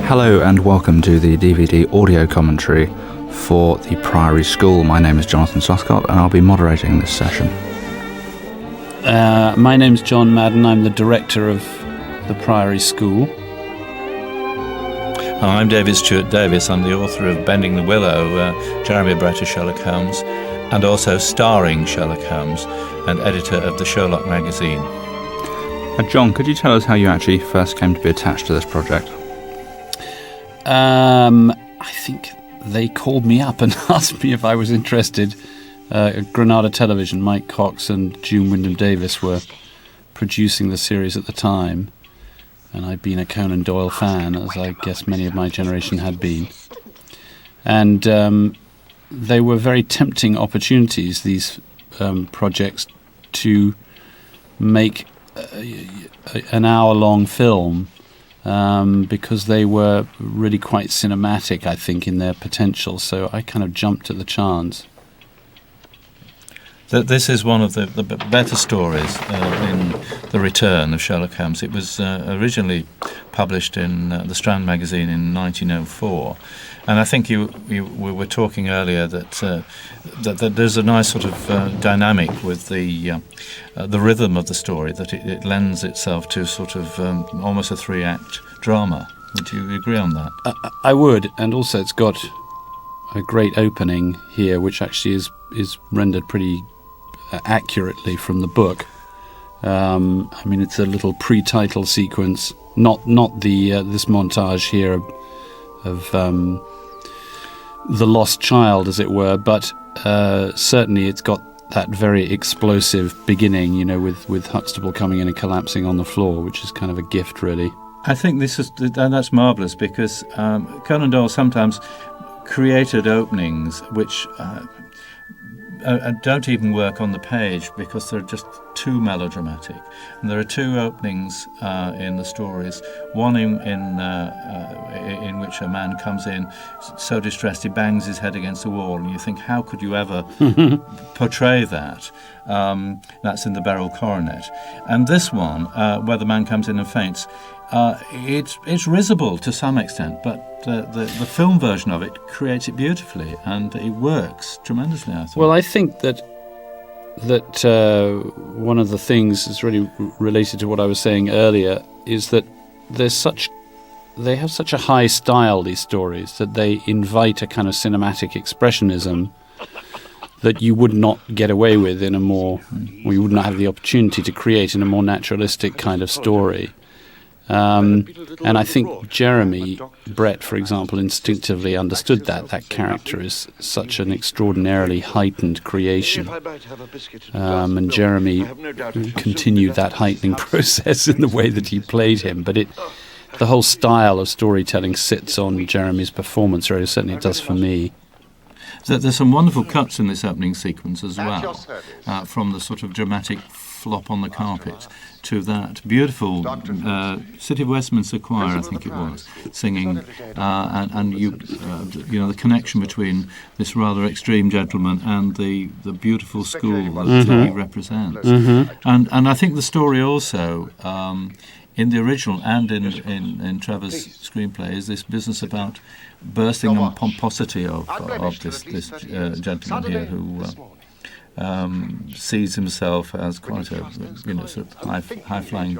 Hello and welcome to the DVD audio commentary for The Priory School. My name is Jonathan Suscott and I'll be moderating this session. My name's John Madden. I'm the director of The Priory School. I'm David Stewart Davis. I'm the author of Bending the Willow, Jeremy Brett as Sherlock Holmes, and also starring Sherlock Holmes, and editor of the Sherlock magazine. John, could you tell us how you actually first came to be attached to this project? I think they called me up and asked me if I was interested. At Granada Television, Mike Cox and June Wyndham Davis were producing the series at the time, and I'd been a Conan Doyle fan, as I guess many of my generation had been. And they were very tempting opportunities, these projects, to make an hour-long film, because they were really quite cinematic, I think, in their potential. So I kind of jumped at the chance. This is one of the better stories in The Return of Sherlock Holmes. It was originally published in the Strand magazine in 1904, and I think we were talking earlier that there's a nice sort of dynamic with the rhythm of the story, that it lends itself to sort of almost a three-act drama. Would you agree on that? I would, and also it's got a great opening here, which actually is rendered pretty accurately from the book. I mean, it's a little pre-title sequence, not the this montage here of the lost child, as it were, but certainly it's got that very explosive beginning, you know, with Huxtable coming in and collapsing on the floor, which is kind of a gift, really. I think that's marvellous, because Conan Doyle sometimes created openings which don't even work on the page because they're just too melodramatic. And there are two openings in the stories. One in which a man comes in so distressed he bangs his head against the wall, and you think, how could you ever portray that? That's in The Beryl Coronet. And this one, where the man comes in and faints, it's risible to some extent, but the film version of it creates it beautifully, and it works tremendously, I think. Well, I think that one of the things is really related to what I was saying earlier, is that they have such a high style, these stories, that they invite a kind of cinematic expressionism that you would not get away with or you would not have the opportunity to create in a more naturalistic kind of story. And I think Jeremy Brett, for example, instinctively understood that character is such an extraordinarily heightened creation. And Jeremy continued that heightening process in the way that he played him. But the whole style of storytelling sits on Jeremy's performance, or certainly it does for me. There's some wonderful cuts in this opening sequence as well, from the sort of dramatic flop on the carpet to that beautiful City of Westminster Choir, I think it was, singing, and you know, the connection between this rather extreme gentleman and the beautiful school that he represents. And I think the story also, in the original and in Trevor's screenplay, is this business about bursting and pomposity of this gentleman here who sees himself as quite a sort of high-flying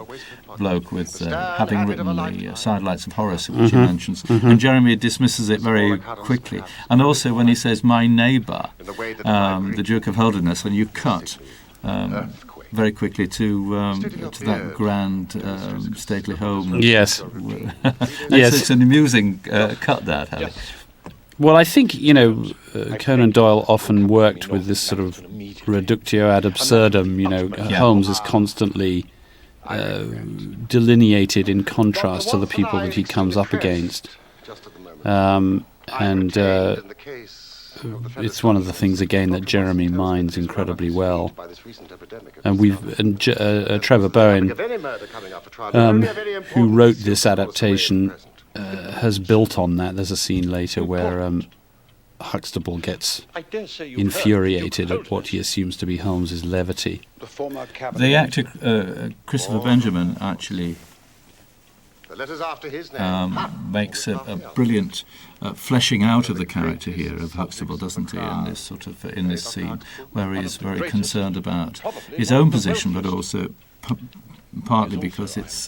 bloke with having written the Sidelights of Horace, which he mentions, and Jeremy dismisses it very quickly. And also when he says "my neighbour," the Duke of Holderness, when you cut very quickly to that grand stately home. Yes. It's an amusing cut, that, Harry. Well, I think, Conan Doyle often worked with this sort of reductio ad absurdum. Holmes is constantly delineated in contrast to the people that he comes up against. It's one of the things, again, that Jeremy minds incredibly well. And Trevor Bowen, who wrote this adaptation, has built on that. There's a scene later where Huxtable gets infuriated at what he assumes to be Holmes's levity. The actor Christopher Benjamin actually makes a brilliant fleshing out of the character here of Huxtable, doesn't he? In this scene, where he is very concerned about his own position, but also partly because it's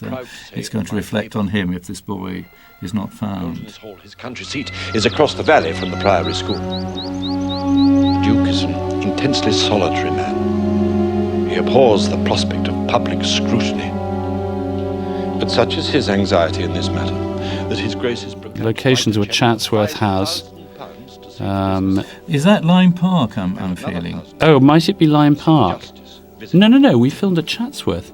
going to reflect on him if this boy is not found. His country seat is across the valley from the Priory School. The Duke is an intensely solitary man. He abhors the prospect of public scrutiny. But such is his anxiety in this matter that his Grace is prepared. Locations were Chatsworth House. Is that Lyme Park, I'm feeling? Oh, might it be Lyme Park? No, we filmed at Chatsworth.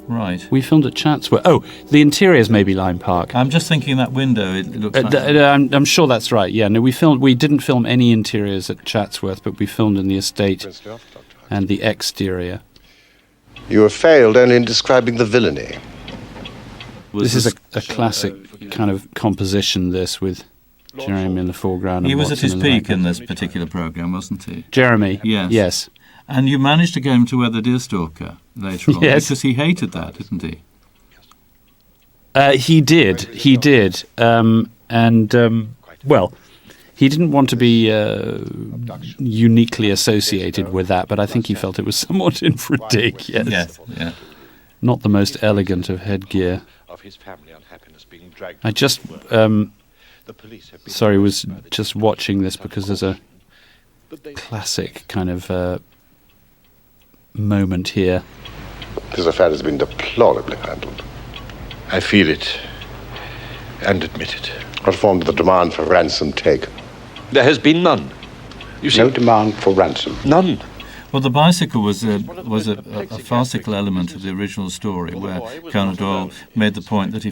Right. We filmed at Chatsworth. Oh, the interiors may be Lyme Park. I'm just thinking that window, it looks like... I'm sure that's right, yeah. No, we didn't film any interiors at Chatsworth, but we filmed in the estate and the exterior. You have failed only in describing the villainy. This is a classic kind of composition, this, with Jeremy in the foreground. He was Watson at his in the peak background. in this particular programme, wasn't he? Jeremy? Yes. Yes. And you managed to get him to wear the deerstalker later on, Yes. because he hated that, didn't he? He did. Well, he didn't want to be uniquely associated with that, but I think he felt it was somewhat in for a dig, yes. Yes, yeah. Not the most elegant of headgear. I just, was just watching this because there's a classic kind of moment here. This affair has been deplorably handled. I feel it and admit it. What form did the demand for ransom take? There has been none. You see, No demand for ransom. none. Well, the bicycle was a farcical element of the original story, where Conan Doyle made the point that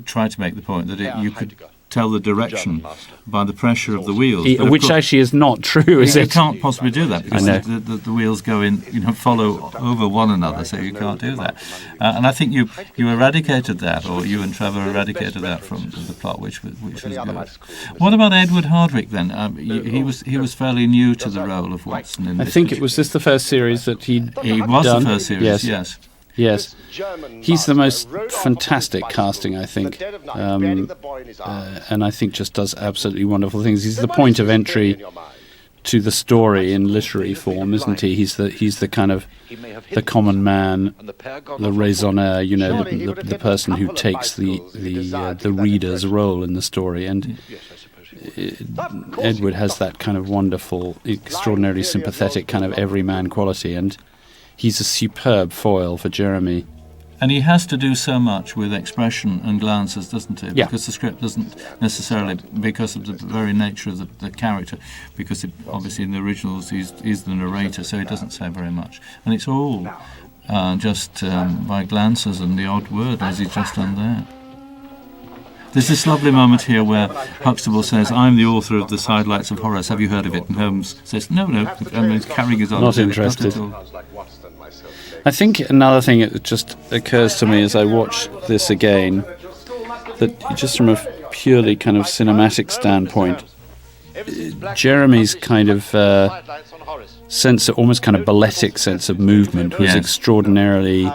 tried to make the point that you could tell the direction by the pressure of the wheels. Which actually is not true, is you it? can't possibly do that because I the wheels go in, follow over one another, so you can't do that. And I think you eradicated that, or you and Trevor eradicated that from the plot, which was good. What about Edward Hardwicke then? He was fairly new to the role of Watson in I this. think it was this the first series that He was done? the first series, yes. Yes, he's the most fantastic casting, I think, and I think just does absolutely wonderful things. He's the point of entry to the story in literary form, isn't he? He's the kind of the common man, the raisonneur, the person who takes the reader's role in the story, and Edward has that kind of wonderful, extraordinarily sympathetic kind of everyman quality, and he's a superb foil for Jeremy. And he has to do so much with expression and glances, doesn't he? Yeah. Because the script doesn't necessarily, because of the very nature of the character, because obviously in the originals he's the narrator, so he doesn't say very much. And it's all just by glances and the odd word, as he's just done there. There's this lovely moment here where Huxtable says, "I'm the author of the Sidelights of Horace. Have you heard of it?" And Holmes says, "No," and he's carrying his on. Not interested. Not at all. I think another thing that just occurs to me as I watch this again, that just from a purely kind of cinematic standpoint, Jeremy's kind of sense, almost kind of balletic sense of movement was extraordinarily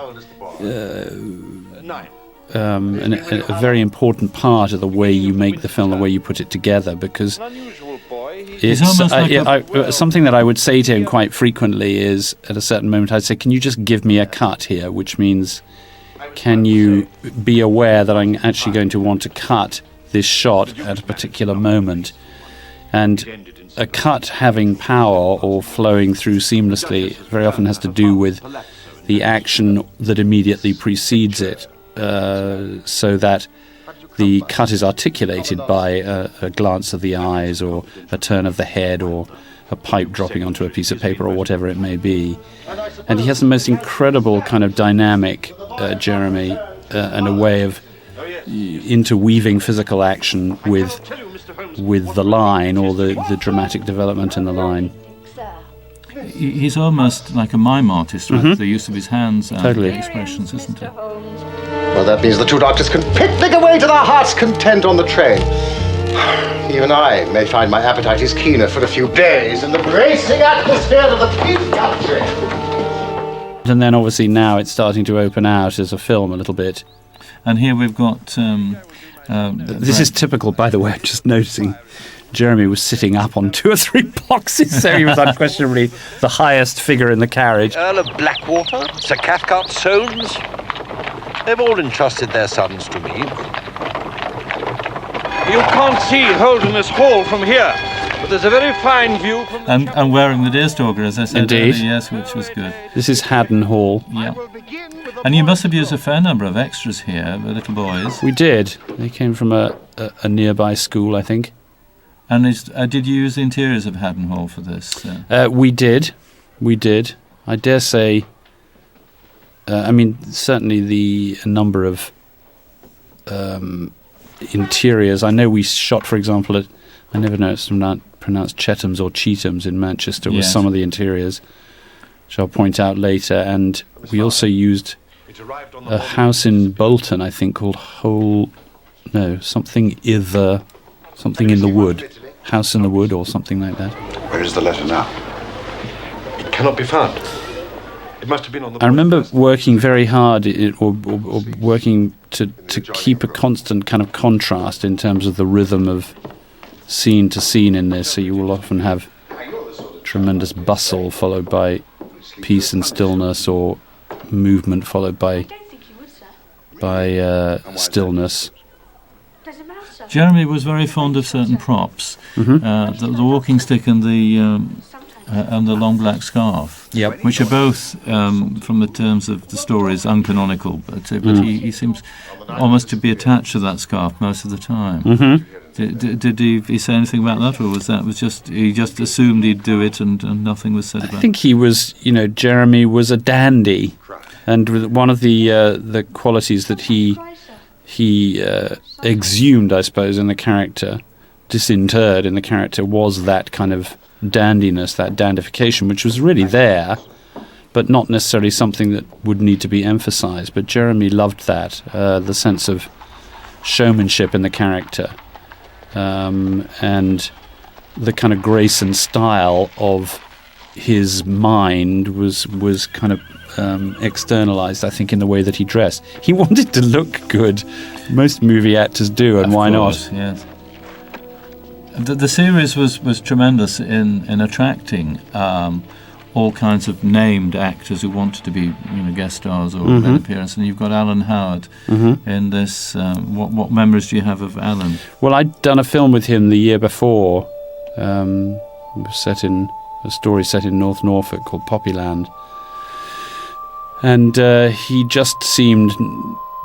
a very important part of the way you make the film, the way you put it together, because it's something that I would say to him quite frequently is, at a certain moment, I'd say, "Can you just give me a cut here?" Which means, can you be aware that I'm actually going to want to cut this shot at a particular moment? And a cut having power or flowing through seamlessly very often has to do with the action that immediately precedes it, so that the cut is articulated by a glance of the eyes or a turn of the head or a pipe dropping onto a piece of paper or whatever it may be. And he has the most incredible kind of dynamic, Jeremy, and a way of interweaving physical action with the line or the dramatic development in the line. He's almost like a mime artist, right? Mm-hmm. The use of his hands and Totally. the expressions, isn't it? Well, that means the two doctors can picnic away to their heart's content on the train. Even I may find my appetite is keener for a few days in the bracing atmosphere of the Peak Country. And then obviously now it's starting to open out as a film a little bit. And here we've got... this is typical, by the way, I'm just noticing. Jeremy was sitting up on 2 or 3 boxes, so he was unquestionably the highest figure in the carriage. Earl of Blackwater, Sir Cathcart Soames, they've all entrusted their sons to me. You can't see Holderness Hall from here, but there's a very fine view from... And wearing the deerstalker, as I said Indeed. earlier, yes, which was good. This is Haddon Hall. Yeah. And you must have used a fair number of extras here, the little boys. We did. They came from a nearby school, I think. And did you use the interiors of Haddon Hall for this? We did. I dare say, certainly the number of interiors. I know we shot, for example, at, I never know it's pronounced Chetham's or Cheatham's in Manchester, with some of the interiors, which I'll point out later. And we also used a house in Bolton, I think, called something in the Wood. House in the Wood or something like that. Where is the letter now? It cannot be found. It must have been on the... I remember working very hard, or working to keep a constant kind of contrast in terms of the rhythm of scene to scene in this. So you will often have tremendous bustle followed by peace and stillness, or movement followed by stillness. Jeremy was very fond of certain props. The walking stick and the long black scarf, which are both, from the terms of the stories, uncanonical. But he seems almost to be attached to that scarf most of the time. Did he say anything about that, or was just he just assumed he'd do it and nothing was said about it? I think he was, Jeremy was a dandy, and one of the qualities that he exhumed, I suppose, in the character, disinterred in the character, was that kind of dandiness, that dandification, which was really there, but not necessarily something that would need to be emphasised. But Jeremy loved that, the sense of showmanship in the character, and the kind of grace and style of his mind was kind of externalized, I think, in the way that he dressed. He wanted to look good. Most movie actors do, and why not? Yes. The series was tremendous in attracting all kinds of named actors who wanted to be guest stars or an appearance. And you've got Alan Howard in this. What memories do you have of Alan? Well, I'd done a film with him the year before. It was a story set in North Norfolk called Poppyland. And he just seemed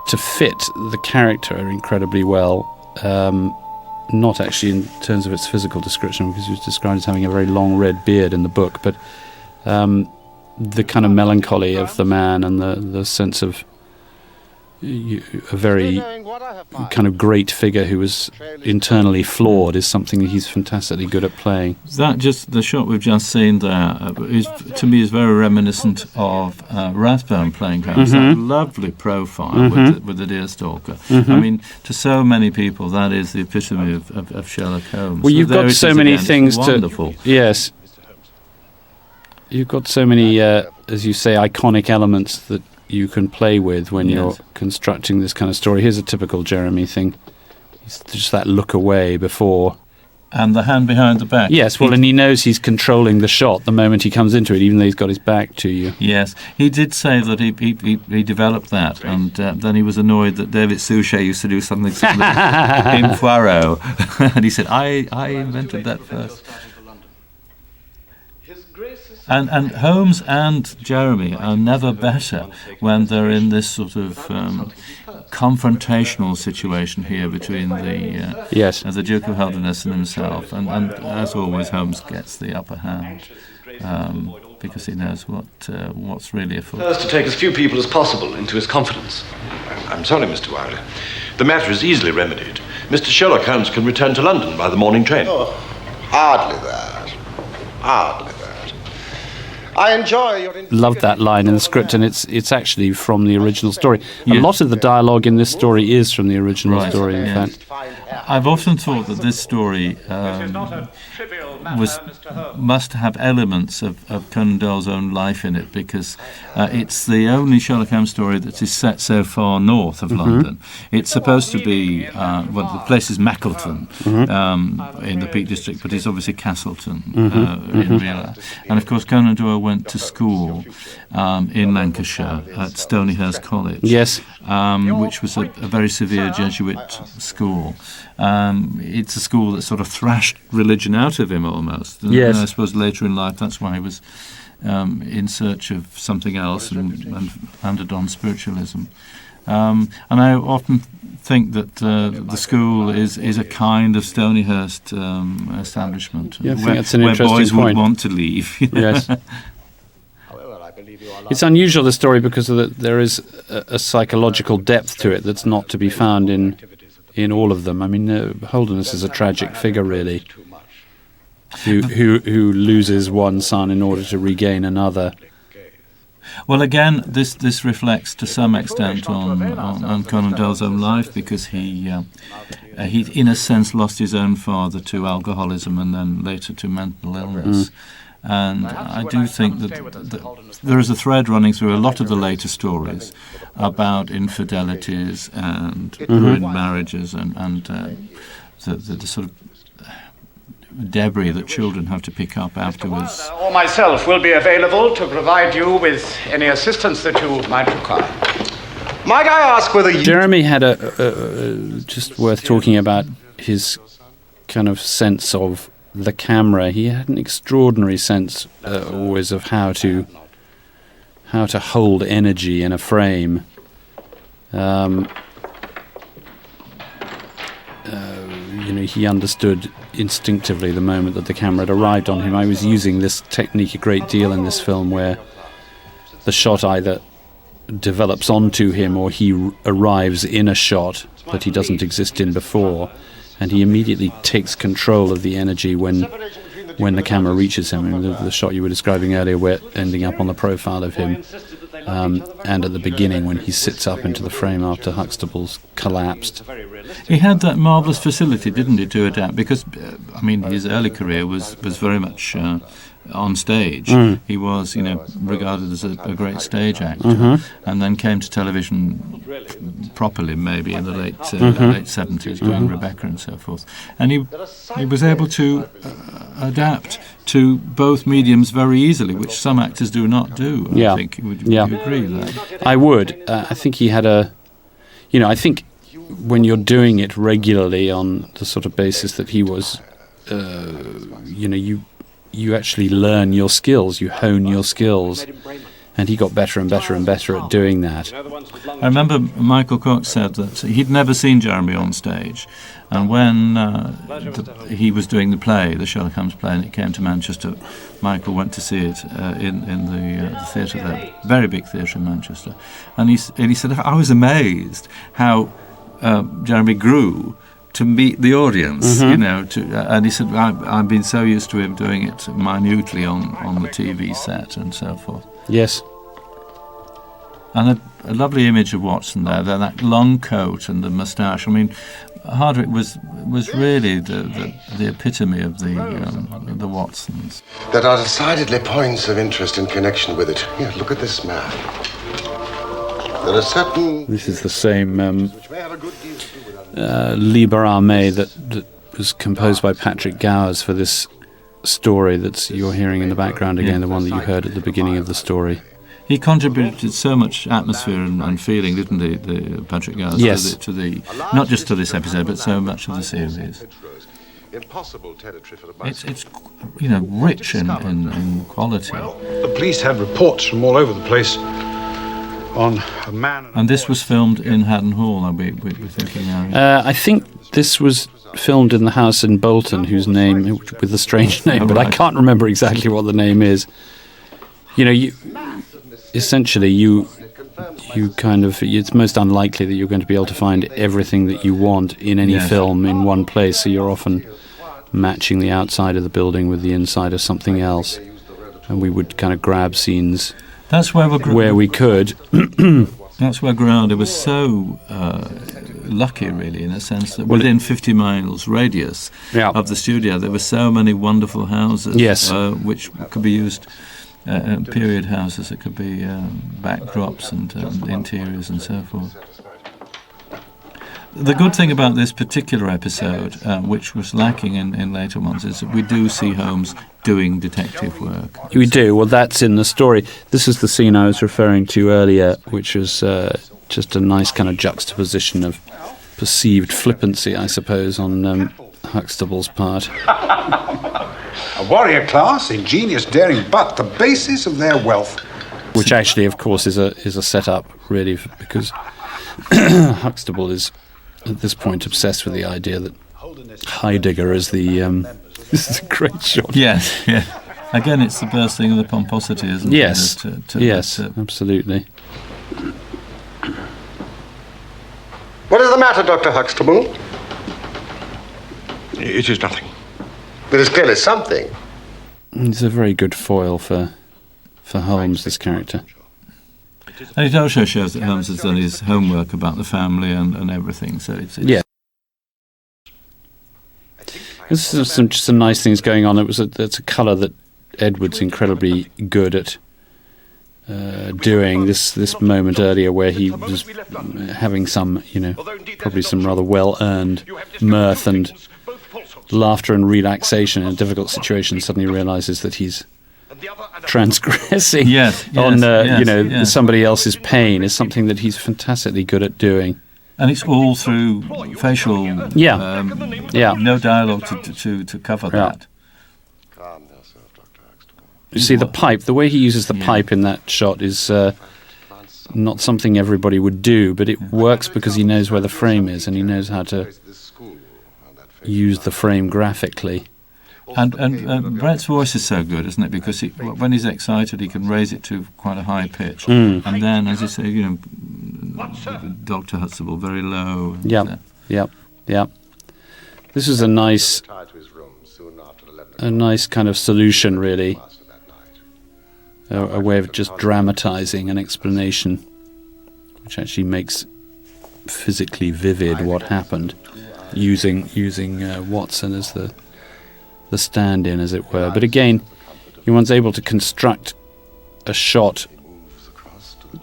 to fit the character incredibly well. Not actually in terms of its physical description, because he was described as having a very long red beard in the book, but the kind of melancholy of the man and the sense of a very kind of great figure who was internally flawed is something that he's fantastically good at playing. The shot we've just seen there to me is very reminiscent of Rathbone playing Holmes. That lovely profile with the deerstalker. I mean, to so many people, that is the epitome of Sherlock Holmes. Well, you've got so many things wonderful. Yes. You've got so many, as you say, iconic elements that you can play with when you're constructing this kind of story. Here's a typical Jeremy thing. It's just that look away before. And the hand behind the back. Yes, well, and he knows he's controlling the shot the moment he comes into it, even though he's got his back to you. Yes, he did say that he developed that, and then he was annoyed that David Suchet used to do something similar in Poirot. And he said, I invented that first. And Holmes and Jeremy are never better when they're in this sort of confrontational situation here between the Duke of Holderness and himself. And as always, Holmes gets the upper hand because he knows what's really afoot. First, to take as few people as possible into his confidence. I'm sorry, Mr. Wilder. The matter is easily remedied. Mr. Sherlock Holmes can return to London by the morning train. Oh, hardly that. I enjoy your loved that line in the script, and it's actually from the original story. A Yes. lot of the dialogue in this story is from the original Right, story, in yes. fact. I've often thought that this story must have elements of Conan Doyle's own life in it, because it's the only Sherlock Holmes story that is set so far north of London. It's supposed to be, the place is Mackleton in the Peak District, but it's obviously Castleton in real life. And of course, Conan Doyle went to school in Lancashire at Stonyhurst College, Yes. which was a very severe Jesuit school. It's a school that sort of thrashed religion out of him almost. And Yes. I suppose later in life that's why he was in search of something else and landed on spiritualism. And I often think that the school is a kind of Stonyhurst establishment Yeah, I think where, that's an where interesting boys point. would want to leave. Yes. It's unusual, this story, because there is a psychological depth to it that's not to be found in all of them. I mean, Holderness is a tragic figure, really, who loses one son in order to regain another. Well, again, this reflects to some extent on Conan Doyle's own life, because he in a sense lost his own father to alcoholism and then later to mental illness. And I do think that there is a thread running through a lot of the later stories about infidelities and ruined marriages and the sort of debris that children have to pick up afterwards. Or myself will be available to provide you with any assistance that you might require. Might I ask whether you... Jeremy had just worth talking about his kind of sense of the camera. He had an extraordinary sense always of how to hold energy in a frame. He understood instinctively the moment that the camera had arrived on him. I was using this technique a great deal in this film, where the shot either develops onto him or he arrives in a shot that he doesn't exist in before, and he immediately takes control of the energy when the camera reaches him. I mean, the shot you were describing earlier, where ending up on the profile of him, and at the beginning when he sits up into the frame after Huxtable's collapsed. He had that marvellous facility, didn't he, to adapt, because, his early career was very much on stage. He was, regarded as a great stage actor, and then came to television properly maybe in the late 70s, doing Rebecca and so forth. And he was able to adapt to both mediums very easily, which some actors do not do. Yeah. I think. Would you agree with that? I would. I think he had I think when you're doing it regularly on the sort of basis that he was, you actually learn your skills, you hone your skills, and he got better and better and better at doing that. I remember Michael Cox said that he'd never seen Jeremy on stage, and when he was doing the play, the Sherlock Holmes play, and it came to Manchester, Michael went to see it in the theatre there, very big theatre in Manchester, and he said, I was amazed how Jeremy grew to meet the audience, and he said, I've been so used to him doing it minutely on the TV set and so forth. Yes. And a lovely image of Watson there, that long coat and the moustache. I mean, Hardwick was really the epitome of the Watsons. There are decidedly points of interest in connection with it. Here, look at this map. There are certain... This is the same which may have a good deal to do with our... Liber Armee that was composed by Patrick Gowers for this story that you're hearing in the background again, the one that you heard at the beginning of the story. He contributed so much atmosphere and feeling, didn't he, the Patrick Gowers, Yes. to the not just to this episode, but so much of the series. Impossible territory for a It's rich in quality. The police had reports from all over the place on a man... And this was filmed in Haddon Hall, we're thinking now. I think this was filmed in the house in Bolton, whose name, with a strange name, but I can't remember exactly what the name is. Essentially, you kind of, it's most unlikely that you're going to be able to find everything that you want in any film in one place, so you're often matching the outside of the building with the inside of something else. and we would kind of grab scenes That's where we could. That's where Granada was so lucky, really, in a sense that within 50 miles radius of the studio, there were so many wonderful houses, which could be used, period houses. It could be backdrops and interiors and so forth. The good thing about this particular episode, which was lacking in later ones, is that we do see Holmes doing detective work. We do. Well, that's in the story. This is the scene I was referring to earlier, which was just a nice kind of juxtaposition of perceived flippancy, I suppose, on Huxtable's part. A warrior class, ingenious, daring, but the basis of their wealth. Which actually, of course, is a setup, really, because Huxtable is, at this point, obsessed with the idea that Heidegger is the... this is a great shot. Yes, yeah. Again, it's the bursting of the pomposity, isn't yes. it? Yes, absolutely. What is the matter, Dr. Huxtable? It is nothing. There is clearly something. He's a very good foil for Holmes, this character. And it also shows that Holmes has done his homework about the family and everything. So it's yeah. This is just some nice things going on. It's a colour that Edward's incredibly good at doing. This moment earlier where he was having some, probably some rather well-earned mirth and laughter and relaxation in a difficult situation, suddenly realises that he's transgressing on somebody else's pain is something that he's fantastically good at doing. And it's all through facial, no dialogue to cover that. You see, the pipe, the way he uses the pipe in that shot is not something everybody would do, but it works because he knows where the frame is and he knows how to use the frame graphically. And Brett's voice is so good, isn't it? Because when he's excited, he can raise it to quite a high pitch. And then, as you say, Dr. Huxtable, very low. Yeah. This is a nice kind of solution, really. A way of just dramatising an explanation, which actually makes physically vivid what happened, using Watson as the stand-in, as it were. But again, one's able to construct a shot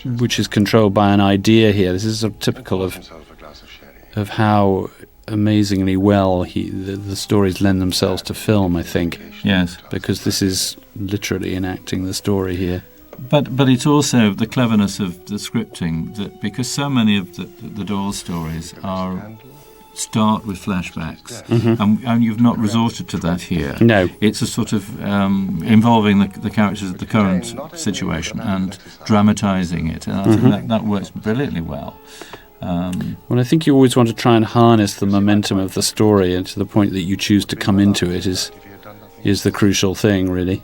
which is controlled by an idea here. This is sort of typical of how amazingly well the stories lend themselves to film, I think. Yes. Because this is literally enacting the story here. But it's also the cleverness of the scripting, that because so many of the Doyle stories start with flashbacks, and you've not resorted to that here. No. It's a sort of involving the characters of the current situation and dramatising it, and I think that works brilliantly well. Well, I think you always want to try and harness the momentum of the story, and to the point that you choose to come into it is the crucial thing, really.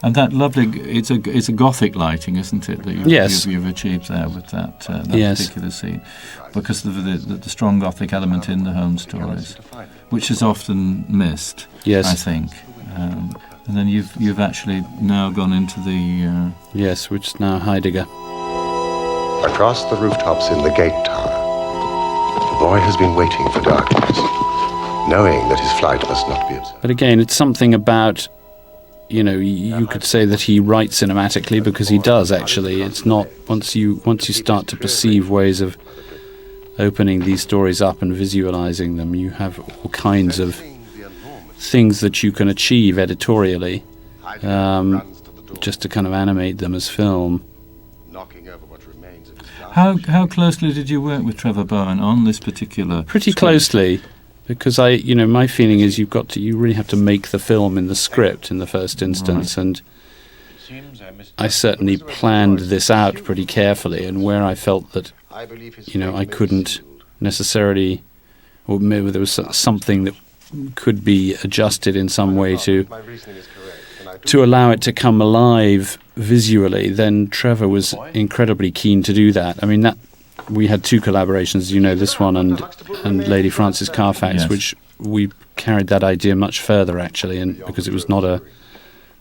And that lovely, it's a Gothic lighting, isn't it, that you've achieved there with that particular scene, because of the strong Gothic element in the Holmes stories, which is often missed, I think. And then you've actually now gone into the... Yes, which is now Heidegger. Across the rooftops in the gate tower, the boy has been waiting for darkness, knowing that his flight must not be observed. But again, it's something about... you could say that he writes cinematically, because he does, actually. It's not... Once you start to perceive ways of opening these stories up and visualizing them, you have all kinds of things that you can achieve editorially, just to kind of animate them as film. How closely did you work with Trevor Bowen on this particular Pretty script? Closely. Because my feeling is you really have to make the film in the script in the first instance, and I certainly planned this out pretty carefully, and where I felt that, I couldn't necessarily, or maybe there was something that could be adjusted in some way to allow it to come alive visually, then Trevor was incredibly keen to do that. I mean, we had two collaborations, this one and Lady Frances Carfax, which we carried that idea much further, actually, and because it was not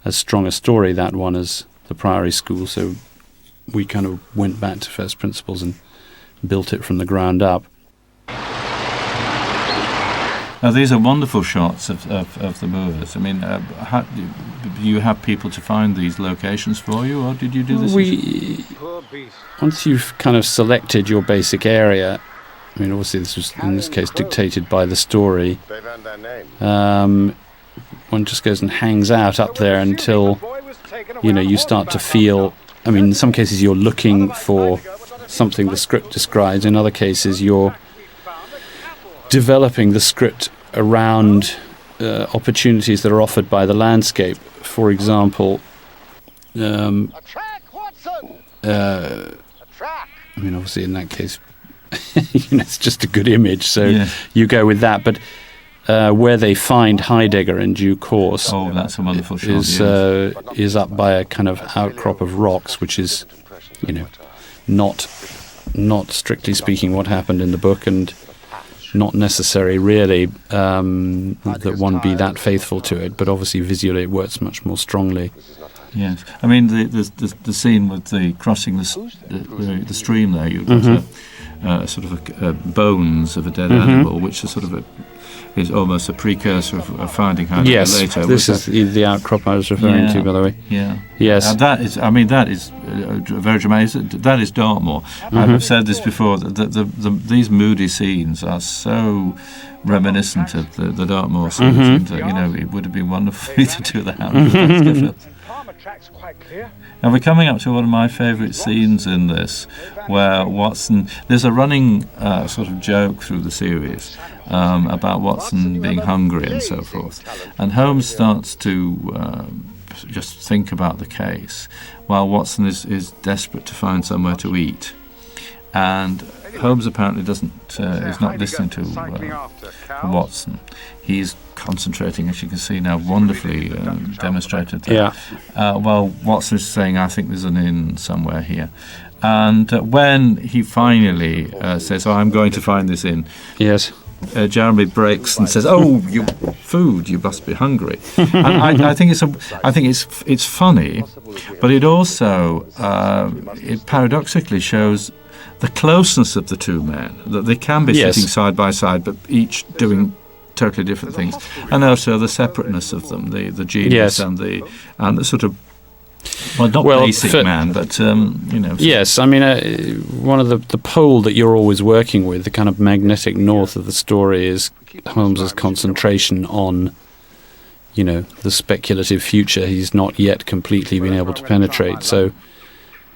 as strong a story, that one, as the Priory School. So we kind of went back to first principles and built it from the ground up. Now, these are wonderful shots of the moors. I mean, how, do you have people to find these locations for you, or did you do this? Once you've kind of selected your basic area, I mean, obviously this was, in this case, dictated by the story, one just goes and hangs out up there until, you start to feel, I mean, in some cases you're looking for something the script describes, in other cases you're developing the script around opportunities that are offered by the landscape. For example, I mean, obviously in that case, it's just a good image, so you go with that. But where they find Heidegger in due course, that's a wonderful shot, is up by a kind of outcrop of rocks, which is, not strictly speaking what happened in the book, and not necessary really that one be that faithful to it, but obviously visually it works much more strongly. Yes, I mean the scene with the crossing the stream there, you've got a sort of bones of a dead animal, which is sort of is almost a precursor of finding Heidegger later. Yes, this is the outcrop I was referring to, by the way. Yeah. Yes. That is very dramatic. That is Dartmoor. I've said this before, that these moody scenes are so reminiscent of the Dartmoor scenes. And, it would have been wonderful for you to do that. Now we're coming up to one of my favourite scenes in this, where Watson, there's a running sort of joke through the series about Watson being hungry and so forth, and Holmes starts to just think about the case while Watson is desperate to find somewhere to eat, and Holmes apparently is not listening to Watson. He's concentrating, as you can see now, wonderfully demonstrated there. Well, Watson is saying, I think there's an inn somewhere here. And when he finally says, I'm going to find this inn, Jeremy breaks and says, you food, you must be hungry. And I think it's funny, but it also it paradoxically shows the closeness of the two men, that they can be sitting side by side, but each doing totally different things, and also the separateness of them, the genius and the sort of basic man, but Yes, I mean, one of the pole that you're always working with, the kind of magnetic north of the story, is Holmes's concentration on, the speculative future he's not yet completely been able to penetrate. So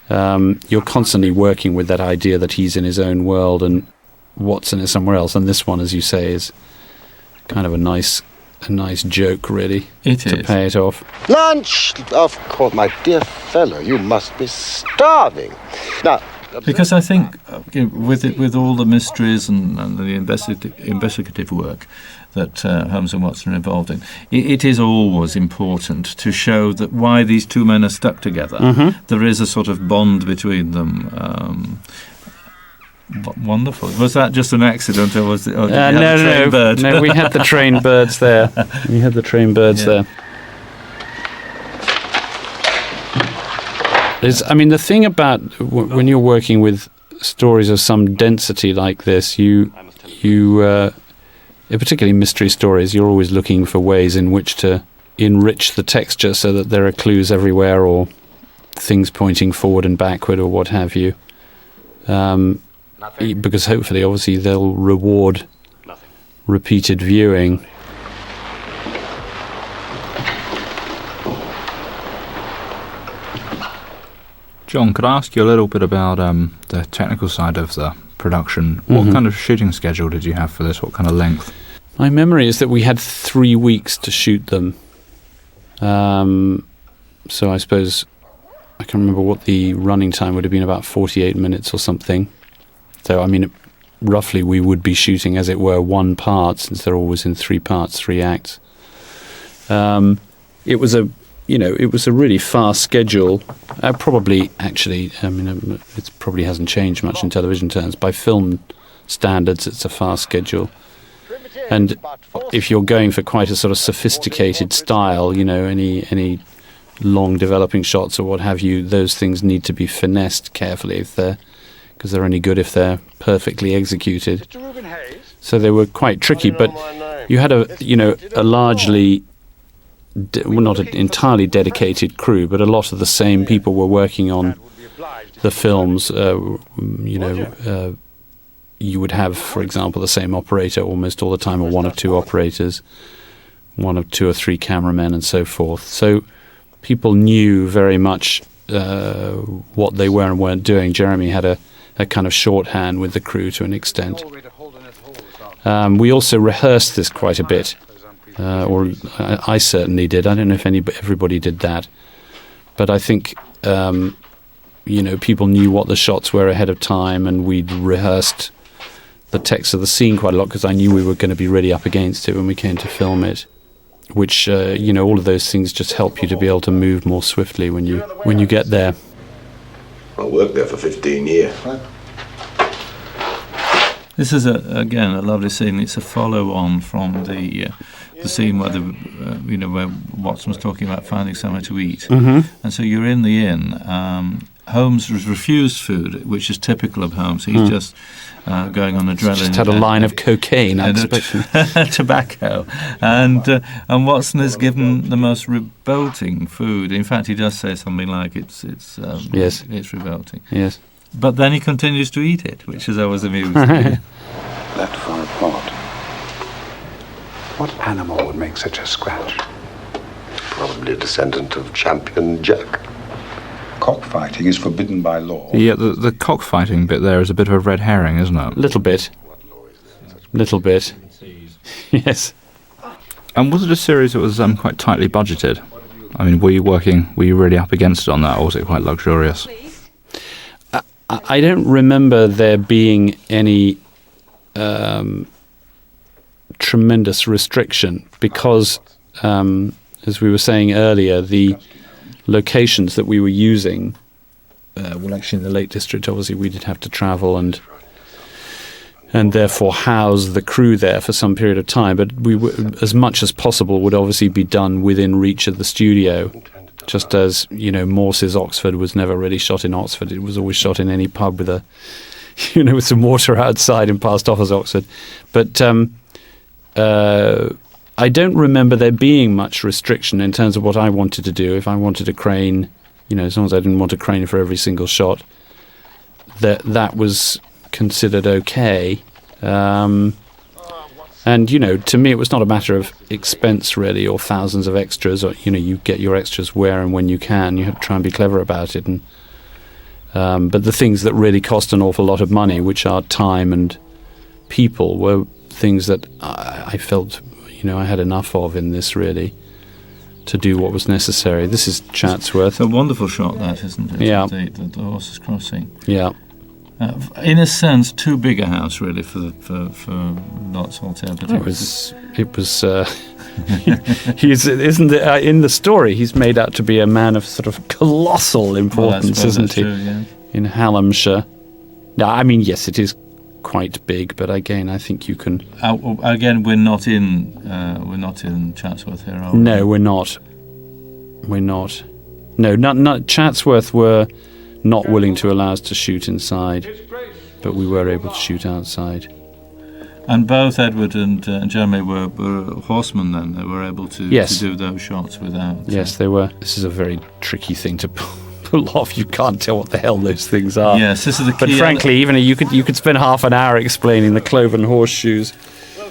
you're constantly working with that idea that he's in his own world and Watson is somewhere else. And this one, as you say, is kind of a nice joke, really, to pay it off. Lunch, of course, my dear fellow, you must be starving. Now, because I think with all the mysteries and the investigative work that Holmes and Watson are involved in, it is always important to show that why these two men are stuck together. There is a sort of bond between them. Wonderful. Was that just an accident, or was it? Or No, we had the trained birds there. There. The thing about when you're working with stories of some density like this, you particularly mystery stories, you're always looking for ways in which to enrich the texture so that there are clues everywhere or things pointing forward and backward or what have you. Because hopefully, obviously, they'll reward repeated viewing. John, could I ask you a little bit about the technical side of the production? What kind of shooting schedule did you have for this? What kind of length? My memory is that we had 3 weeks to shoot them. So I suppose I can remember what the running time would have been, about 48 minutes or something. So, roughly we would be shooting, as it were, one part, since they're always in 3 parts, 3 acts. It was a really fast schedule. Probably, actually, it probably hasn't changed much in television terms. By film standards, it's a fast schedule. And if you're going for quite a sort of sophisticated style, any long developing shots or what have you, those things need to be finessed carefully because they're only good if they're perfectly executed. So they were quite tricky, but you had a largely, not an entirely dedicated crew, but a lot of the same people were working on the films. You would have, for example, the same operator almost all the time, or one or two operators, one of two or three cameramen, and so forth. So people knew very much what they were and weren't doing. Jeremy had a kind of shorthand with the crew to an extent. We also rehearsed this quite a bit, or I certainly did. I don't know if everybody did that, but I think people knew what the shots were ahead of time, and we'd rehearsed the text of the scene quite a lot because I knew we were going to be really up against it when we came to film it. Which all of those things just help you to be able to move more swiftly when you get there. I worked there for 15 years. This is again a lovely scene. It's a follow-on from the scene where where Watson was talking about finding somewhere to eat, and so you're in the inn. Holmes has refused food, which is typical of Holmes. He's just going on adrenaline. Just had a line of cocaine, I expect. Tobacco, and Watson is given the most revolting food. In fact, he does say something like it's yes, it's revolting. Yes, but then he continues to eat it, which is always amusing. That far apart. What animal would make such a scratch? Probably a descendant of Champion Jack. Cockfighting is forbidden by law. Yeah, the cockfighting bit there is a bit of a red herring, isn't it? Little bit. Yes. And was it a series that was quite tightly budgeted? I mean, were you really up against it on that, or was it quite luxurious? I don't remember there being any tremendous restriction because, as we were saying earlier, the locations that we were using, actually in the Lake District, obviously we did have to travel and therefore house the crew there for some period of time. But we as much as possible would obviously be done within reach of the studio. Just as, Morse's Oxford was never really shot in Oxford. It was always shot in any pub with with some water outside and passed off as Oxford. But I don't remember there being much restriction in terms of what I wanted to do. If I wanted a crane, as long as I didn't want a crane for every single shot, that was considered okay. And, to me, it was not a matter of expense, really, or thousands of extras, or, you get your extras where and when you can. You have to try and be clever about it. And but the things that really cost an awful lot of money, which are time and people, were things that I felt, I had enough of in this, really, to do what was necessary. This is Chatsworth. It's a wonderful shot, that, isn't it? Yeah. The horses crossing. Yeah. In a sense, too big a house, really, for Lot's Hotel. But It was. He's isn't it, in the story? He's made out to be a man of sort of colossal importance, isn't he? True, yeah. In Hallamshire. No, I mean, yes, it is quite big, but again, I think you can. Again, we're not in Chatsworth here, are we? No, we're not. We're not. No, not Chatsworth were not willing to allow us to shoot inside, but we were able to shoot outside. And both Edward and Jeremy were horsemen then. They were able to do those shots without... Yes, they were. This is a very tricky thing to pull off. You can't tell what the hell those things are. Yes, this is the key. But frankly, even you could spend half an hour explaining the cloven horseshoes,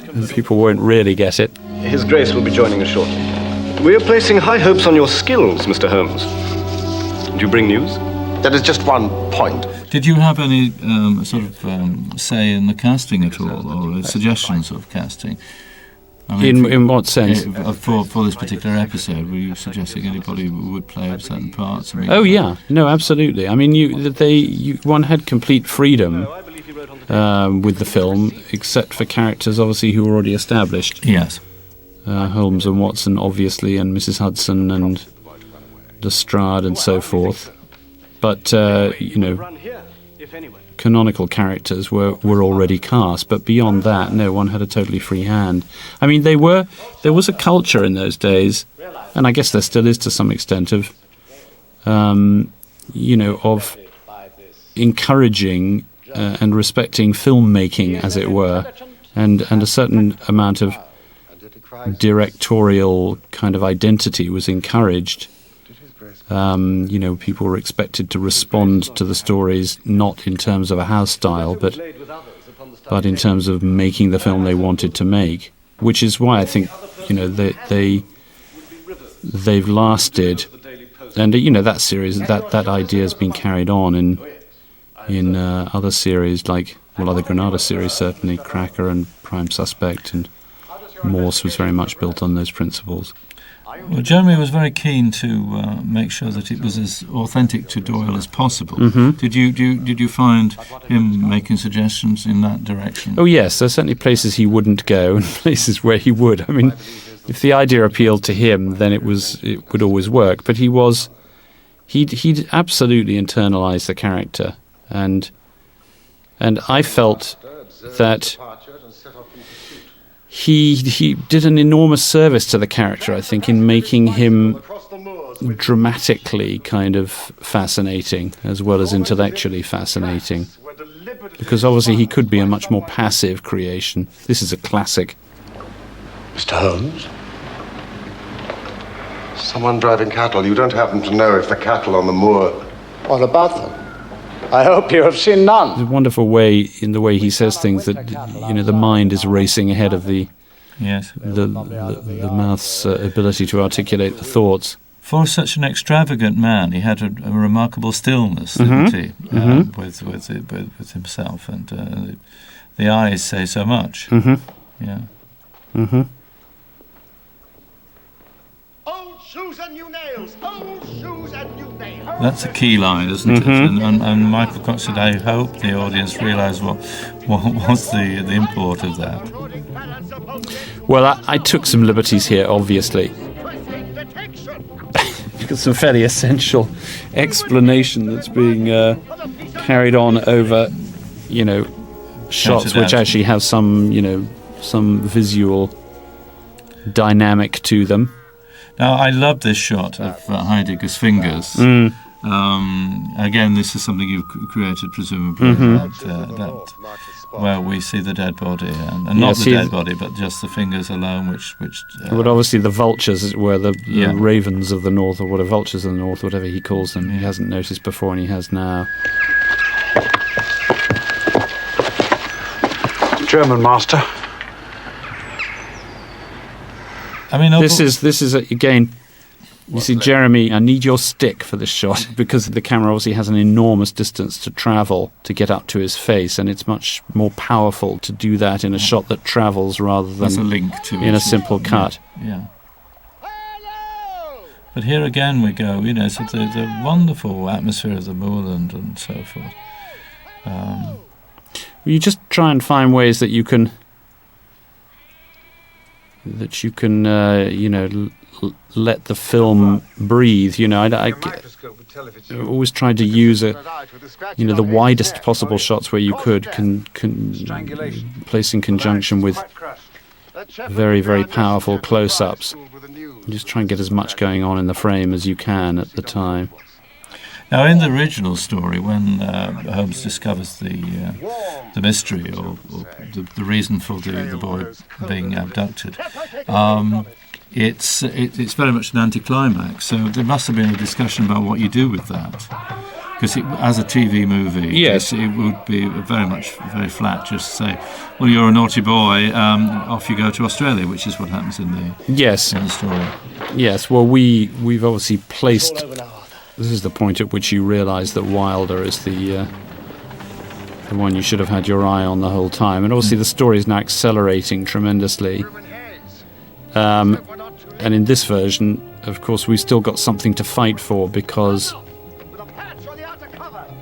and people won't really get it. His Grace will be joining us shortly. We are placing high hopes on your skills, Mr. Holmes. Do you bring news? There is just one point. Did you have any say in the casting at all, or suggestions of casting? I mean, in what sense? For this particular episode, were you suggesting anybody who would play certain parts? I mean, oh yeah, no, absolutely. I mean, one had complete freedom with the film, except for characters obviously who were already established. Yes, Holmes and Watson, obviously, and Mrs. Hudson and Lestrade and so forth. But, canonical characters were already cast. But beyond that, no, one had a totally free hand. I mean, there was a culture in those days, and I guess there still is to some extent, of of encouraging and respecting filmmaking, as it were, and a certain amount of directorial kind of identity was encouraged. People were expected to respond to the stories not in terms of a house style, but in terms of making the film they wanted to make, which is why I think they've lasted. And that series, that idea has been carried on in other series other Granada series, certainly Cracker and Prime Suspect, and Morse was very much built on those principles. Well, Jeremy was very keen to make sure that it was as authentic to Doyle as possible. Mm-hmm. Did you find him making suggestions in that direction? Oh yes, there's certainly places he wouldn't go and places where he would. I mean, if the idea appealed to him, then it would always work. But he'd absolutely internalised the character, and I felt that he did an enormous service to the character, I think, in making him dramatically kind of fascinating as well as intellectually fascinating. Because obviously he could be a much more passive creation. This is a classic. Mr. Holmes? Someone driving cattle. You don't happen to know if the cattle on the moor... What about them? I hope you have seen none. There's a wonderful way in the way he says things that, the mind is racing ahead of the mouth's ability to articulate the thoughts. For such an extravagant man, he had a remarkable stillness, Mm-hmm. didn't he, with himself, and the eyes say so much. Mm-hmm. Yeah. Mm-hmm. Old shoes and new nails. Old shoes and new nails. That's a key line, isn't it? And Michael Cox said, I hope the audience realise what's the import of that. Well, I took some liberties here, obviously. You've got some fairly essential explanation that's being carried on over, shots which actually have some visual dynamic to them. Now, I love this shot of Heidegger's fingers. Again, this is something you've created, presumably, where we see the dead body, and not the dead body, but just the fingers alone, which but obviously the vultures, as it were, the ravens of the north, or whatever, vultures of the north, whatever he calls them, he hasn't noticed before and he has now. German master. I mean, this is again. You see, Jeremy, I need your stick for this shot because the camera obviously has an enormous distance to travel to get up to his face, and it's much more powerful to do that in a shot that travels rather than a link to in a simple cut. Yeah. But here again we go, so the wonderful atmosphere of the moorland and so forth. You just try and find ways that you can let the film breathe. I always tried to use the widest possible shots where you could place in conjunction with very, very powerful close-ups. Just try and get as much going on in the frame as you can at the time. Now, in the original story, when Holmes discovers the mystery or the reason for the boy being abducted, it's very much an anticlimax. So there must have been a discussion about what you do with that, because as a TV movie, it would be very flat. Just say, well, you're a naughty boy, off you go to Australia, which is what happens in the story. Yes. Well, we've obviously placed. This is the point at which you realise that Wilder is the one you should have had your eye on the whole time. And obviously the story is now accelerating tremendously. And in this version, of course, we've still got something to fight for, because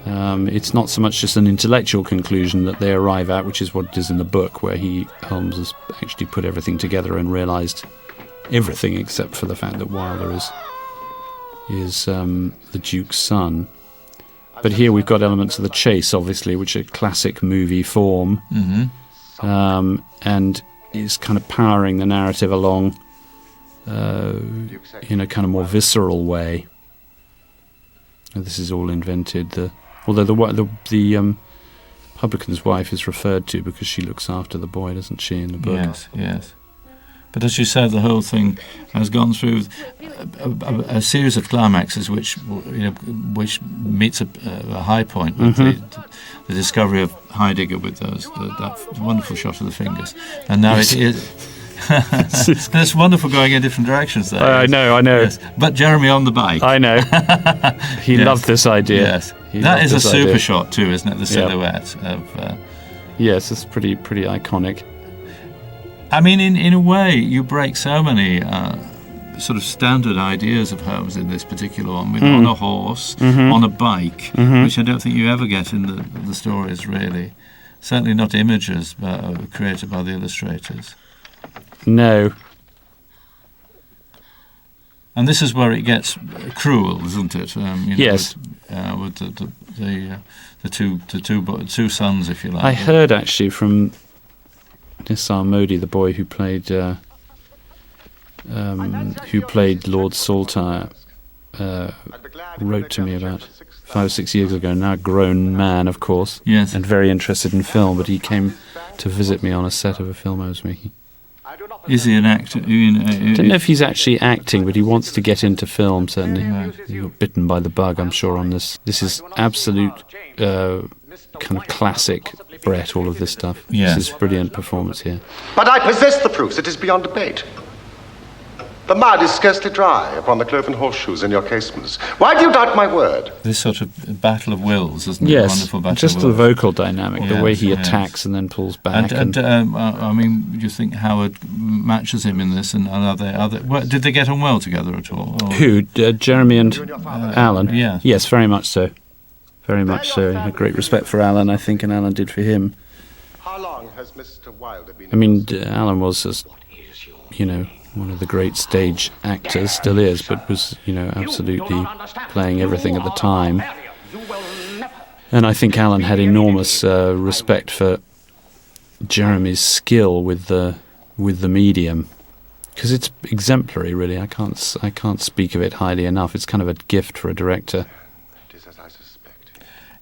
it's not so much just an intellectual conclusion that they arrive at, which is what it is in the book, where Holmes has actually put everything together and realised everything except for the fact that Wilder is the Duke's son. But here we've got elements of the chase, obviously, which are classic movie form, and is kind of powering the narrative along in a kind of more visceral way. this is all invented. Although the publican's wife is referred to because she looks after the boy, doesn't she, in the book? Yes, yes. But as you said, the whole thing has gone through a series of climaxes, which meets a high point with the discovery of Heidegger with that wonderful shot of the fingers, and now it is. It's wonderful going in different directions there. I know. Yes. But Jeremy on the bike. I know. He loved this idea. Yes, that is a super shot too, isn't it? The silhouette of. Yes, it's pretty iconic. I mean, in a way, you break so many sort of standard ideas of Holmes in this particular one, with on a horse, on a bike, which I don't think you ever get in the stories, really. Certainly not images created by the illustrators. No. And this is where it gets cruel, isn't it? Yes. With the two sons, if you like. I heard actually from Nisar Modi, the boy who played Lord Saltire, wrote to me about 5 or 6 years ago. Now a grown man, of course, yes, and very interested in film. But he came to visit me on a set of a film I was making. Is he an actor? I don't know if he's actually acting, but he wants to get into film, certainly. He got bitten by the bug, I'm sure, on this. This is absolute kind of classic Brett, all of this stuff. Yes. This is brilliant performance here. But I possess the proofs. It is beyond debate. The mud is scarcely dry upon the cloven horseshoes in your casements. Why do you doubt my word? This sort of battle of wills, isn't it? Yes, Wonderful battle just of the wills. vocal dynamic, Yes, the way he yes. attacks and then pulls back. And I mean, do you think Howard matches him in this? And are they? Did they get on well together at all? Or? Who? Jeremy and Alan? Yeah. Yes, very much so. Very much so. He had great respect for Alan, I think, and Alan did for him. How long has Mr. Wilder been... I mean, Alan was, one of the great stage actors, still is, but was, absolutely playing everything at the time. And I think Alan had enormous respect for Jeremy's skill with the medium, because it's exemplary, really. I can't speak of it highly enough. It's kind of a gift for a director.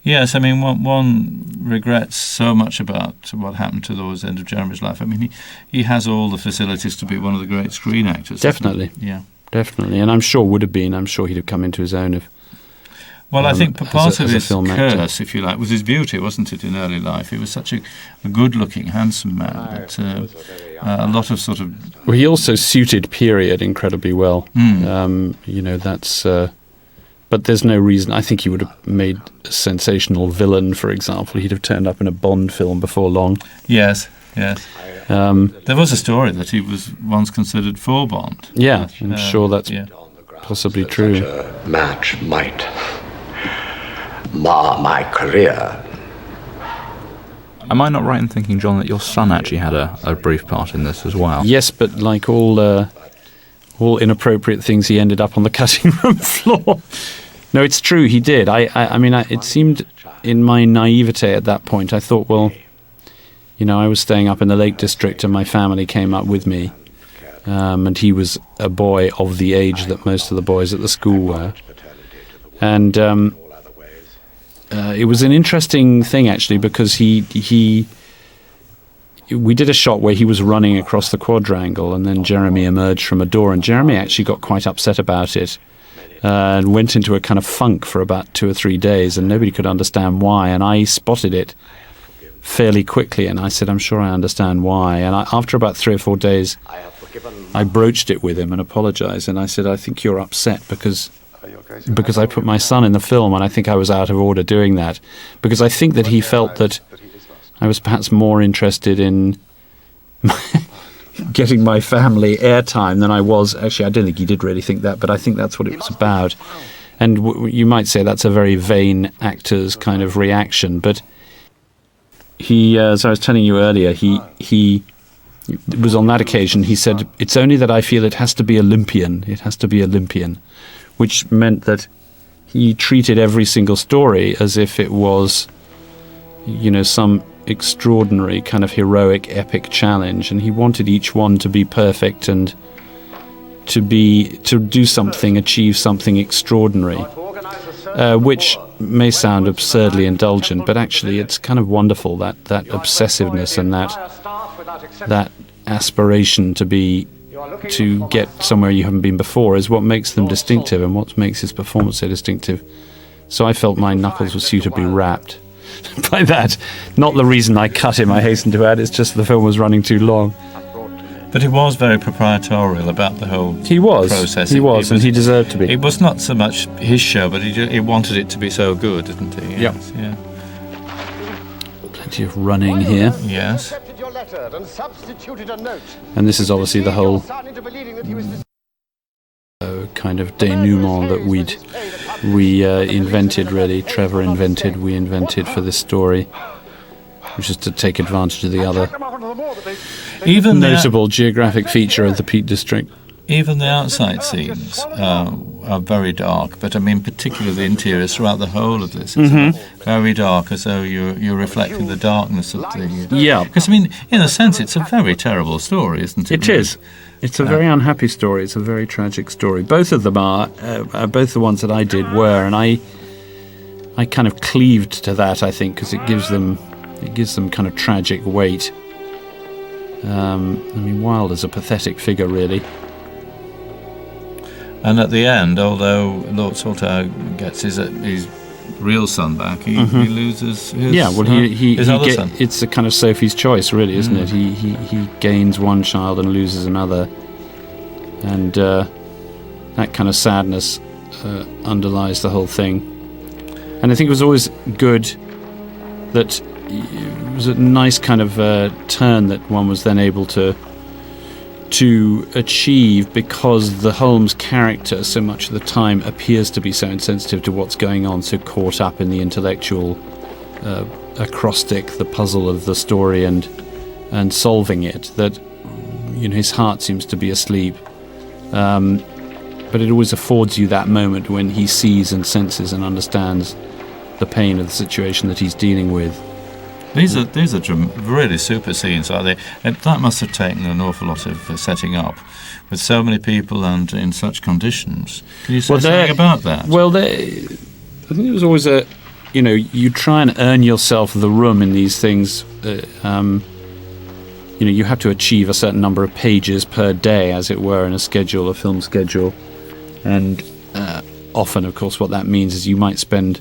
Yes, I mean, one regrets so much about what happened towards the end of Jeremy's life. I mean, he has all the facilities to be one of the great screen actors. Definitely. Yeah. Definitely. And I'm sure would have been. I'm sure he'd have come into his own if... Well, I think part of his film curse, actor, if you like, was his beauty, wasn't it, in early life? He was such a good-looking, handsome man, but a lot of sort of... Well, he also suited period incredibly well. That's... But there's no reason. I think he would have made a sensational villain, for example. He'd have turned up in a Bond film before long. Yes, yes. There was a story that he was once considered for Bond. Yeah, I'm sure that's possibly true. Such a match might mar my career. Am I not right in thinking, John, that your son actually had a brief part in this as well? Yes, but like all inappropriate things, he ended up on the cutting room floor. No, it's true, he did. I mean, it seemed in my naivete at that point, I thought, well, I was staying up in the Lake District and my family came up with me. And he was a boy of the age that most of the boys at the school were. And it was an interesting thing, actually, because we did a shot where he was running across the quadrangle and then Jeremy emerged from a door, and Jeremy actually got quite upset about it and went into a kind of funk for about 2 or 3 days, and nobody could understand why, and I spotted it fairly quickly, and I said, I'm sure I understand why. And after about 3 or 4 days, I broached it with him and apologized, and I said, I think you're upset because I put my son in the film, and I think I was out of order doing that, because I think that he felt that I was perhaps more interested in getting my family airtime than I was. Actually, I don't think he did really think that, but I think that's what it was about. And you might say that's a very vain actor's kind of reaction, but he, as I was telling you earlier, he was on that occasion, he said, it's only that I feel it has to be Olympian, which meant that he treated every single story as if it was, some extraordinary kind of heroic epic challenge, and he wanted each one to be perfect and to do something, achieve something extraordinary. which may sound absurdly indulgent, but actually it's kind of wonderful, that obsessiveness and that aspiration to get somewhere you haven't been before is what makes them distinctive and what makes his performance so distinctive. So I felt my knuckles were suitably wrapped by that. Not the reason I cut him, I hasten to add, it's just the film was running too long. But he was very proprietorial about the whole process. He was, and he deserved to be. It was not so much his show, but he wanted it to be so good, didn't he? Yes, yeah. Plenty of running here. Yes. And this is obviously the whole kind of denouement that we invented, really. Trevor invented, we invented for this story, which is to take advantage of the other notable geographic feature of the Peak District. Even the outside scenes are very dark, but I mean particularly the interiors throughout the whole of this. It's very dark, as though you're reflecting the darkness of the... Yeah. Because, I mean, in a sense, it's a very terrible story, isn't it? It is. It's a very unhappy story. It's a very tragic story. Both of them are. Both the ones that I did were, and I kind of cleaved to that, I think, because it gives them kind of tragic weight. I mean, Wilde is a pathetic figure, really. And at the end, although Lord Saltire gets his real son back, he loses his other son. It's a kind of Sophie's choice, really, isn't it? He gains one child and loses another, and that kind of sadness underlies the whole thing. And I think it was always good that it was a nice kind of turn that one was then able to achieve, because the Holmes character so much of the time appears to be so insensitive to what's going on, so caught up in the intellectual acrostic, the puzzle of the story and solving it, that his heart seems to be asleep. But it always affords you that moment when he sees and senses and understands the pain of the situation that he's dealing with. These are really super scenes, are they? That must have taken an awful lot of setting up, with so many people and in such conditions. Can you say something about that? Well, I think it was always you try and earn yourself the room in these things. You have to achieve a certain number of pages per day, as it were, in a film schedule. And often, of course, what that means is you might spend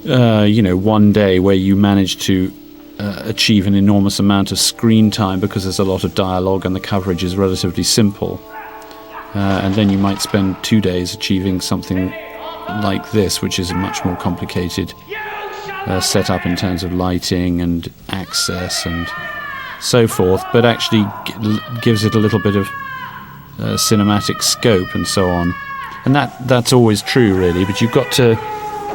one day where you manage to achieve an enormous amount of screen time because there's a lot of dialogue and the coverage is relatively simple. And then you might spend 2 days achieving something like this, which is a much more complicated setup in terms of lighting and access and so forth, but actually gives it a little bit of cinematic scope and so on. And that's always true, really, but you've got to...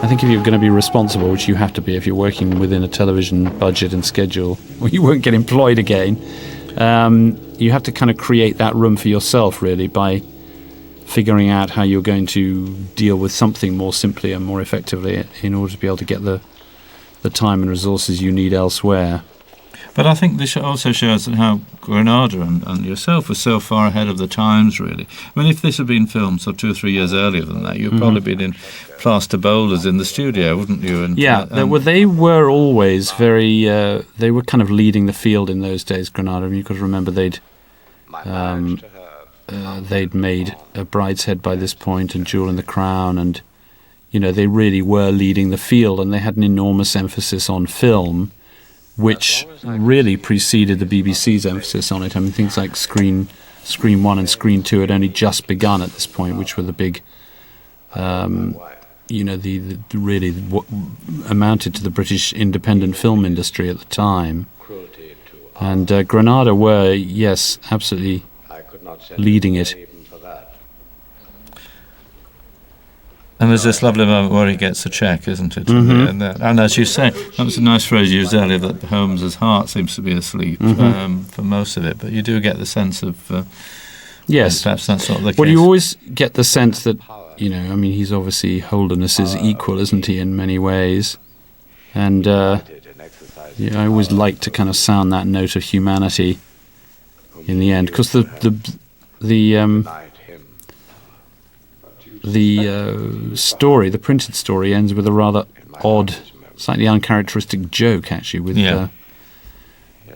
I think if you're going to be responsible, which you have to be if you're working within a television budget and schedule, or you won't get employed again, you have to kind of create that room for yourself, really, by figuring out how you're going to deal with something more simply and more effectively in order to be able to get the time and resources you need elsewhere. But I think this also shows how Granada and yourself were so far ahead of the times, really. I mean, if this had been filmed 2 or 3 years earlier than that, you'd probably been in plaster boulders in the studio, wouldn't you? And, they were always very... they were kind of leading the field in those days, Granada. I mean, you could remember they'd made A Brideshead by this point and Jewel in the Crown, and, they really were leading the field, and they had an enormous emphasis on film, which really preceded the BBC's emphasis on it. I mean, things like Screen 1 and Screen 2 had only just begun at this point, which were the big, the really what amounted to the British independent film industry at the time. And Granada were, yes, absolutely leading it. And there's this lovely moment where he gets a cheque, isn't it? And as you say, that was a nice phrase used earlier, that Holmes's heart seems to be asleep for most of it. But you do get the sense of... yes. Perhaps that's not the case. Well, you always get the sense that, he's obviously Holderness's equal, isn't he, in many ways? And I always like to kind of sound that note of humanity the story, the printed story, ends with a rather odd, slightly uncharacteristic joke, actually,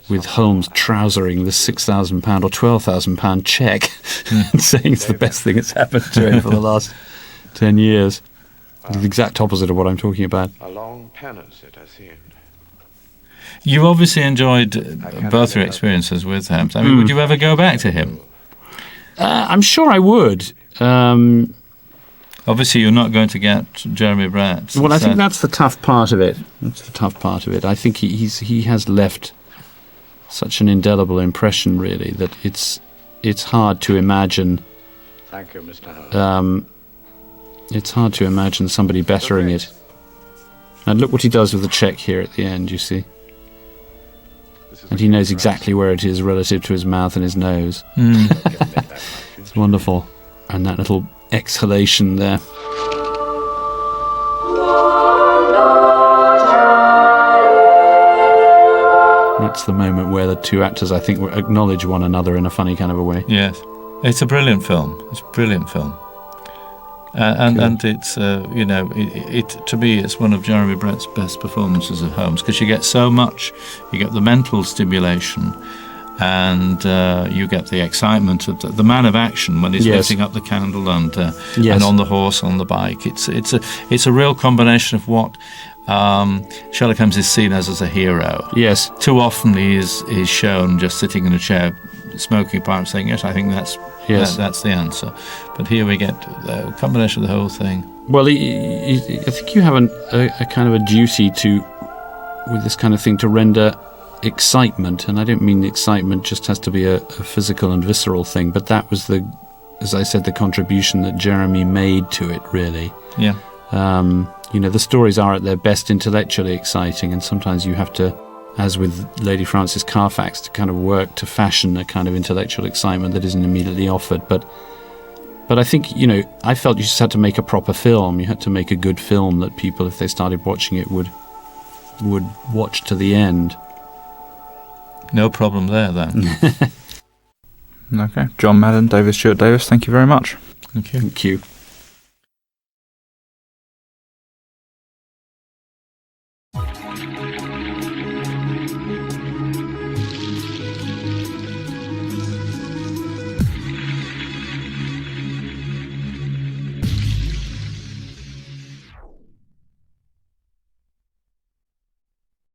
with Holmes trousering the £6,000 or £12,000 cheque and saying it's the best thing that's happened to him for the last 10 years. The exact opposite of what I'm talking about. A long penance, it has seemed. You obviously enjoyed both your experiences with Holmes. I mean, would you ever go back to him? I'm sure I would. Obviously, you're not going to get Jeremy Brett. Well, I think that's the tough part of it. I think he has left such an indelible impression, really, that it's hard to imagine. Thank you, Mr. Holmes. It's hard to imagine somebody bettering it. And look what he does with the cheque here at the end, you see. And he knows exactly where it is relative to his mouth and his nose. It's wonderful. And that little exhalation there. That's the moment where the two actors, I think, acknowledge one another in a funny kind of a way. Yes. It's a brilliant film. It's a brilliant film. And it's, to me, it's one of Jeremy Brett's best performances of Holmes, because you get so much. You get the mental stimulation, and you get the excitement of the man of action when he's lifting up the candle and on the horse, on the bike. It's a real combination of what Sherlock Holmes is seen as a hero. Yes. Too often he is shown just sitting in a chair, smoking a pipe, saying, yes, I think that's the answer. But here we get a combination of the whole thing. Well, I think you have a kind of a duty with this kind of thing, to render excitement, and I don't mean the excitement just has to be a physical and visceral thing, but that was as I said, the contribution that Jeremy made to it, really. Yeah. The stories are at their best intellectually exciting, and sometimes you have to, as with Lady Frances Carfax, to kind of work to fashion a kind of intellectual excitement that isn't immediately offered. But I think, I felt you just had to make a proper film. You had to make a good film that people, if they started watching it, would watch to the end. No problem there, then. Okay. John Madden, David Stewart Davis, thank you very much. Thank you. Thank you.